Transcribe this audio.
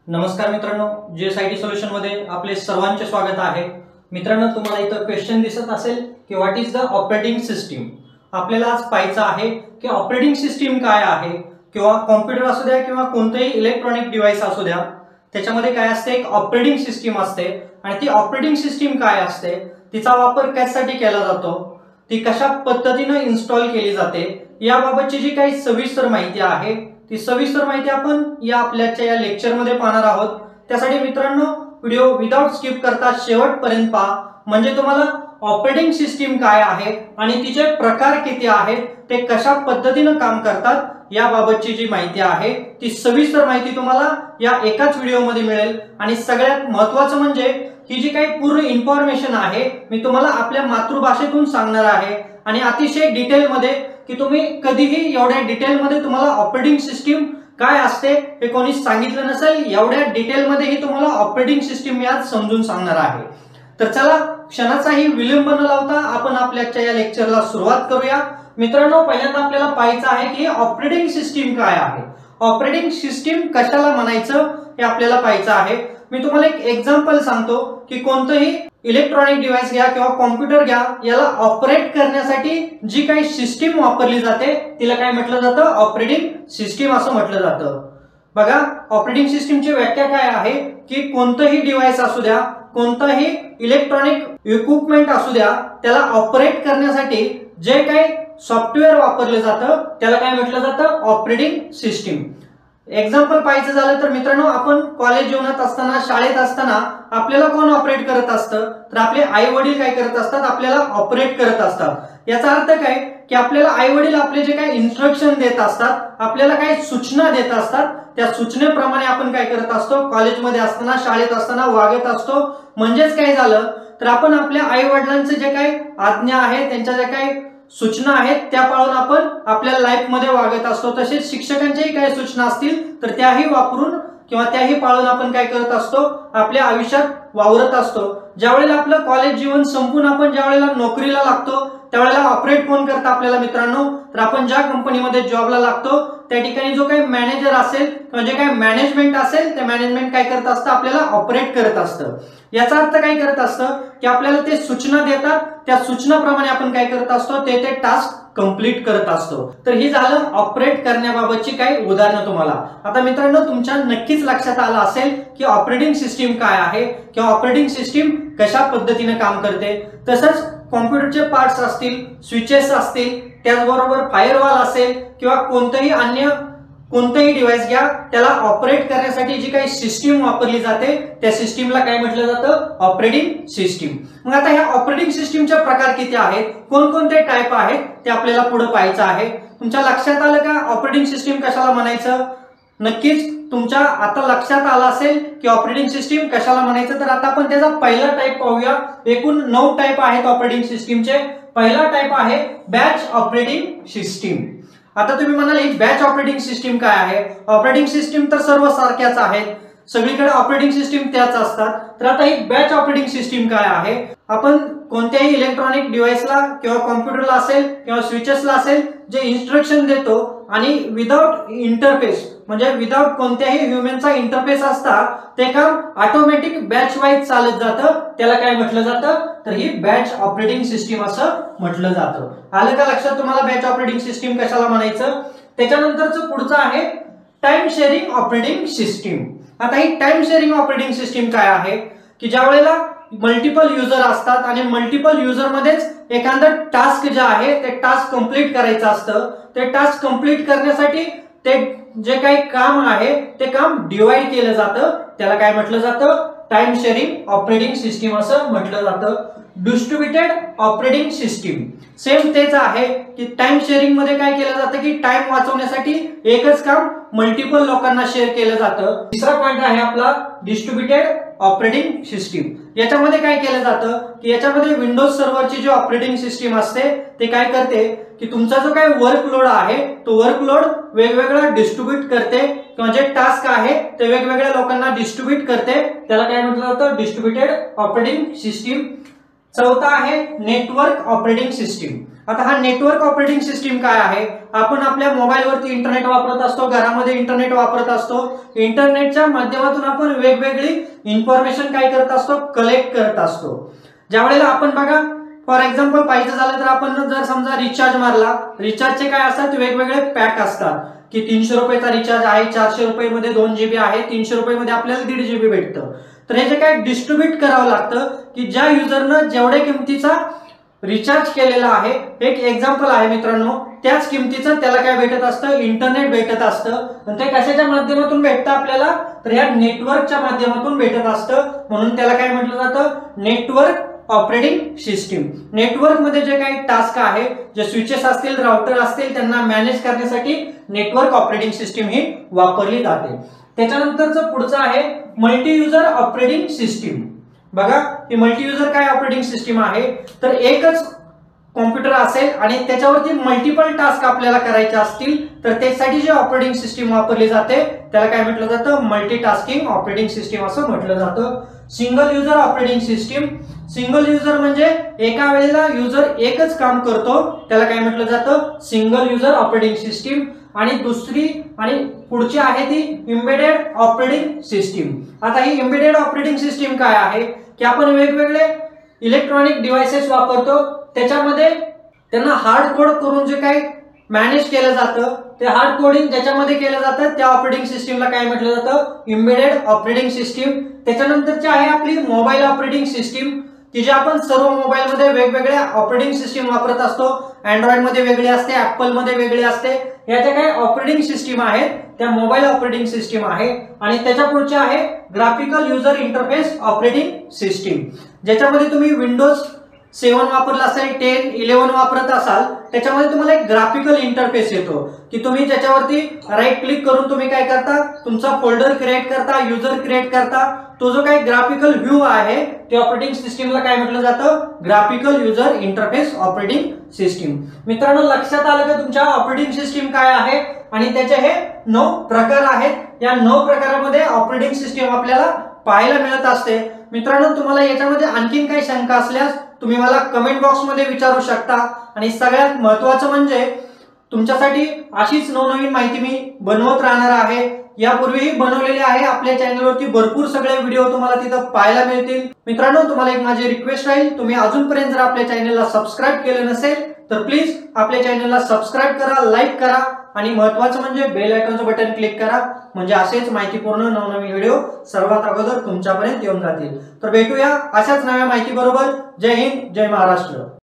नमस्कार मित्रांनो, जीएसआयटी सोल्युशन मध्ये आपले सर्वांचे स्वागत आहे। मित्रांनो, तुम्हाला इथं क्वेश्चन दिसत असेल की what is the operating system. आपल्याला आज पाहायचं आहे की ऑपरेटिंग सिस्टीम काय आहे, किंवा कॉम्प्युटर असू द्या किंवा कोणतेही इलेक्ट्रॉनिक डिव्हाइस असू द्या, त्याच्यामध्ये काय असते, एक ऑपरेटिंग सिस्टीम असते। आणि ती ऑपरेटिंग सिस्टीम काय असते, तिचा वापर कशासाठी केला जातो, ती कशा पद्धतीने इन्स्टॉल केली जाते, याबाबतची जी काही सविस्तर माहिती आहे, ती सविस्तर माहिती आपण या लेक्चरमध्ये पाहणार आहोत। त्यासाठी मित्रांनो, व्हिडिओ विदाउट स्किप करता शेवटपर्यंत पहा, म्हणजे तुम्हाला ऑपरेटिंग सिस्टीम काय आहे आणि तिचे प्रकार किती आहेत, ते कशा पद्धतीने काम करतात, याबाबतची जी माहिती आहे ती सविस्तर माहिती तुम्हाला या एकाच व्हिडिओमध्ये मिळेल। आणि सगळ्यात महत्त्वाचं म्हणजे ही जी काही पूर्ण इन्फॉर्मेशन आहे मी तुम्हाला आपल्या मातृभाषेतून सांगणार आहे, आणि अतिशय डिटेलमध्ये, की तुम्ही कधीही एवढ्या डिटेलमध्ये तुम्हाला ऑपरेटिंग सिस्टीम काय असते हे कोणी सांगितलं नसेल, एवढ्या डिटेलमध्येही तुम्हाला ऑपरेटिंग सिस्टीम मी आज समजून सांगणार आहे। तर चला, क्षणाचाही विलंब न लावता आपण आपल्या या लेक्चरला सुरुवात करूया। मित्रांनो, पहिल्यांदा आपल्याला पाहायचं आहे की ऑपरेटिंग सिस्टीम काय आहे, ऑपरेटिंग सिस्टीम कशाला म्हणायचं हे आपल्याला पाहायचं आहे। मी तुम्हाला एक एक्झाम्पल सांगतो की कोणतंही इलेक्ट्रॉनिक डिव्हाइस घ्या किंवा कॉम्प्युटर घ्या, याला ऑपरेट करण्यासाठी जी काही सिस्टीम वापरली जाते तिला काय म्हटलं जातं, ऑपरेटिंग सिस्टीम असं म्हटलं जातं। बघा, ऑपरेटिंग सिस्टीमची व्याख्या काय आहे की कोणतंही डिव्हाइस असू द्या, कोणताही इलेक्ट्रॉनिक इक्विपमेंट असू द्या, त्याला ऑपरेट करण्यासाठी जे काही सॉफ्टवेअर वापरले जातं त्याला काय म्हटलं जातं, ऑपरेटिंग सिस्टीम। एक्झाम्पल पाहायचं झालं तर मित्रांनो, आपण कॉलेज जीवनात असताना, शाळेत असताना आपल्याला कोण ऑपरेट करत असतं, तर आपले आई वडील काय करत असतात, आपल्याला ऑपरेट करत असतात। याचा अर्थ काय की आपल्याला आई वडील आपले जे काही इन्स्ट्रक्शन देत असतात, आपल्याला काही सूचना देत असतात, त्या सूचनेप्रमाणे आपण काय करत असतो, कॉलेजमध्ये असताना, शाळेत असताना वागत असतो। म्हणजेच काय झालं तर आपण आपल्या आई वडिलांचे जे काही आज्ञा आहे, त्यांच्या ज्या काही सूचना आहेत त्या पाळून आपण आपल्या लाईफ मध्ये वागत असतो। तसेच शिक्षकांच्याही काही सूचना असतील तर त्याही वापरून किंवा त्याही पाळून आपण काय करत असतो, आपल्या आयुष्यात वावरत असतो। ज्यावेळेला आपलं कॉलेज जीवन संपून आपण ज्यावेळेला नोकरीला लागतो, त्यावेळेला ऑपरेट कोण करतं आपल्याला मित्रांनो, तर आपण ज्या कंपनीमध्ये जॉबला लागतो त्या ठिकाणी जो काही मॅनेजर असेल किंवा जे काही मॅनेजमेंट असेल, ते मॅनेजमेंट काय करत असतं, आपल्याला ऑपरेट करत असतं। याचा अर्थ काय करत असतं की आपल्याला ते सूचना देतात, त्या सूचनाप्रमाणे आपण काय करत असतो, ते टास्क कंप्लीट करत असतो। तर ही झालं ऑपरेट करण्याबाबतची काही उदाहरणं तुम्हाला। आता मित्रांनो, तुमच्या नक्कीच लक्षात आलं असेल की ऑपरेटिंग सिस्टीम काय आहे किंवा ऑपरेटिंग सिस्टीम कशा पद्धतीने काम करते। तसंच कॉम्प्युटरचे पार्ट्स असतील, स्विचेस असतील, त्याचबरोबर फायरवॉल असेल किंवा कोणतेही डिव्हाइस घ्या, त्याला ऑपरेट करण्यासाठी जी काही सिस्टीम वापरली जाते त्या सिस्टीमला काय म्हटलं जातं, ऑपरेटिंग सिस्टीम। मग आता ह्या ऑपरेटिंग सिस्टीमचे प्रकार किती आहेत, कोणकोणते टाइप आहेत, ते आपल्याला पुढे पाहायचं आहे। तुमच्या लक्षात आलं का ऑपरेटिंग सिस्टीम कशाला म्हणायचं? नक्कीच तुमच्या आता लक्षात आलं असेल की ऑपरेटिंग सिस्टीम कशाला म्हणायचं। तर आता आपण त्याचा पहिला टाइप पाहूया। एकूण 9 टाइप आहेत ऑपरेटिंग सिस्टीमचे। पहिला टाइप आहे बॅच ऑपरेटिंग सिस्टीम। आता तुम्ही म्हणाल ही बॅच ऑपरेटिंग सिस्टीम काय आहे? ऑपरेटिंग सिस्टीम तर सर्व सारख्याच आहेत, सगळीकडे ऑपरेटिंग सिस्टीम त्याच असतात। तर आता ही बॅच ऑपरेटिंग सिस्टीम काय आहे? आपण कोणत्याही इलेक्ट्रॉनिक डिव्हाइसला किंवा कॉम्प्युटरला असेल किंवा स्विचेसला असेल जे इन्स्ट्रक्शन देतो, आणि विदाउट इंटरफेस म्हणजे विदाउट कोणत्याही ह्युमनचा इंटरफेस असता ते काम ऑटोमॅटिक बॅच वाईज चालत जातं, त्याला काय म्हटलं जातं, तर ही बॅच ऑपरेटिंग सिस्टीम असं म्हटलं जातं। आलं का लक्षात तुम्हाला बॅच ऑपरेटिंग सिस्टीम कशाला म्हणायचं? त्याच्यानंतरचं पुढचं आहे टाइम शेअरिंग ऑपरेटिंग सिस्टीम। आता ही टाइम शेअरिंग ऑपरेटिंग सिस्टीम काय आहे की ज्या वेळेला मल्टिपल युजर असतात आणि मल्टिपल युजर मध्येच एखादा टास्क जे आहे ते टास्क कंप्लीट करायचं असतं, ते टास्क कंप्लीट करण्यासाठी ते जे काही काम आहे ते काम डिवाइड केलं जातं, त्याला काय म्हटलं जातं, टाइम शेअरिंग ऑपरेटिंग सिस्टीम असं म्हटलं जातं। डिस्ट्रीब्युटेड ऑपरेटिंग सिस्टीम सेम तेच आहे की टाइम शेअरिंग मध्ये काय केलं जातं की टाइम वाचवण्यासाठी एकच काम मल्टिपल लोकांना शेअर केलं जातं। तिसरा पॉइंट आहे आपला डिस्ट्रीब्युटेड ऑपरेटिंग सिस्टीम। याच्यामध्ये काय केलं जातं की याच्यामध्ये विंडोज सर्व्हरची जी ऑपरेटिंग सिस्टीम असते ते काय करते की तुमचा जो काही वर्कलोड आहे तो वर्कलोड वेगवेगळा डिस्ट्रीब्यूट करते, किंवा जे टास्क आहे ते वेगवेगळ्या लोकांना डिस्ट्रीब्यूट करते, त्याला काय म्हटलं जातं, डिस्ट्रीब्युटेड ऑपरेटिंग सिस्टीम। चौथा आहे नेटवर्क ऑपरेटिंग सिस्टीम। आता हा नेटवर्क ऑपरेटिंग सिस्टीम काय आहे, आपण आपल्या मोबाईलवरती इंटरनेट वापरत असतो, घरामध्ये इंटरनेट वापरत असतो, इंटरनेटच्या माध्यमातून आपण वेगवेगळी इन्फॉर्मेशन काय करत असतो, कलेक्ट करत असतो. ज्यावेळेला आपण बघा फॉर एक्झाम्पल पाहिजे झालं तर आपण जर समजा रिचार्ज मारला, रिचार्जचे काय असतात वेगवेगळे पॅक असतात की 300 रुपयाचा रिचार्ज आहे, 400 रुपये 2 GB आहे, 300 रुपये आपल्याला 1.5 GB भेटतं. तर हे जे काय डिस्ट्रीब्यूट करावं लागतं की ज्या युजरनं जेवढ्या किमतीचा रिचार्ज केलेला आहे, एक एक्झाम्पल आहे मित्रांनो, त्याच किमतीचं त्याला काय भेटत असतं, इंटरनेट भेटत असतं. आणि ते कशाच्या माध्यमातून भेटतं आपल्याला, तर या नेटवर्कच्या माध्यमातून भेटत असतं. म्हणून त्याला काय म्हटलं जातं, नेटवर्क ऑपरेटिंग सिस्टीम. नेटवर्क मध्ये जे काही टास्क आहे, जे स्विचेस असतील, राउटर असतील, त्यांना मॅनेज करण्यासाठी नेटवर्क ऑपरेटिंग सिस्टीम ही वापरली जाते. त्याच्यानंतरचं पुढचं आहे मल्टी युजर ऑपरेटिंग सिस्टीम. बघा ही मल्टी युजर काय ऑपरेटिंग सिस्टीम आहे, तर एकच कॉम्प्युटर असेल आणि त्याच्यावरती मल्टिपल टास्क आपल्याला करायचे असतील तर त्यासाठी जे ऑपरेटिंग सिस्टीम वापरली जाते त्याला काय म्हटलं जातं, मल्टीटास्किंग ऑपरेटिंग सिस्टीम असं म्हटलं जातं. Single user operating system. Single user म्हणजे एका वेळेला युजर एकच काम करतो, त्याला काय म्हटलं जातं, सिंगल युजर ऑपरेटिंग सिस्टीम. आणि दुसरी आणि पुढची आहे ती एम्बेडेड ऑपरेटिंग सिस्टीम. आता ही एम्बेडेड ऑपरेटिंग सिस्टीम काय आहे की आपण वेगवेगळे इलेक्ट्रॉनिक डिव्हाइसेस वापरतो, त्याच्यामध्ये त्यांना हार्ड कोड करून जे काही मॅनेज केलं जातं, ते हार्ड कोडिंग ज्याच्यामध्ये केलं जातं त्या ऑपरेटिंग सिस्टीमला काय म्हटलं जातं, एम्बेडेड ऑपरेटिंग सिस्टीम. त्याच्यानंतरची आहे आपली मोबाईल ऑपरेटिंग सिस्टीम, की जे आपण सर्व मोबाईलमध्ये वेगवेगळ्या ऑपरेटिंग सिस्टीम वापरत असतो. अँड्रॉइड मध्ये वेगळी असते, ऍपल मध्ये वेगळी असते. या ज्या काही ऑपरेटिंग सिस्टीम आहेत त्या मोबाईल ऑपरेटिंग सिस्टीम आहे. आणि त्याच्या पुढचे आहे graphical user interface operating system, ज्याच्यामध्ये तुम्ही विंडोज 7 वापरला असेल, 10, 11 वापरत असाल, त्याच्यामध्ये तुम्हाला एक ग्राफिकल इंटरफेस येतो की तुम्ही ज्याच्यावरती राईट क्लिक करून तुम्ही काय करता, तुमचा फोल्डर क्रिएट करता, युजर क्रिएट करता. तो जो काही ग्राफिकल व्ह्यू आहे ते ऑपरेटिंग सिस्टीमला काय म्हटलं जातं, graphical user interface operating system. मित्रांनो लक्षात आलं का तुमच्या ऑपरेटिंग सिस्टीम काय आहे आणि त्याचे हे 9 प्रकार आहेत. या 9 प्रकारामध्ये ऑपरेटिंग सिस्टीम आपल्याला पाहायला मिळत असते. मित्रांनो तुम्हाला याच्यामध्ये आणखीन काही शंका असल्यास तुम्ही मला कमेंट बॉक्समध्ये विचारू शकता. आणि सगळ्यात महत्त्वाचं म्हणजे तुमच्यासाठी अशीच नवनवीन माहिती मी बनवत राहणार आहे. यापूर्वीही बनवलेले आहे आपल्या चॅनलवरती भरपूर सगळे व्हिडिओ तुम्हाला तिथं पाहायला मिळतील. मित्रांनो तुम्हाला एक माझी रिक्वेस्ट राहील, तुम्ही अजूनपर्यंत जर आपल्या चॅनलला सबस्क्राईब केलं नसेल तर प्लीज आपल्या चॅनलला सबस्क्राईब करा, लाईक करा आणि महत्त्वाचं म्हणजे बेल आयकॉनचं बटन क्लिक करा, म्हणजे असेच माहितीपूर्ण नवनवीन व्हिडिओ सर्वात अगोदर तुमच्यापर्यंत येऊन जातील. तर भेटूया अशाच नव्या माहिती बरोबर. जय हिंद, जय महाराष्ट्र.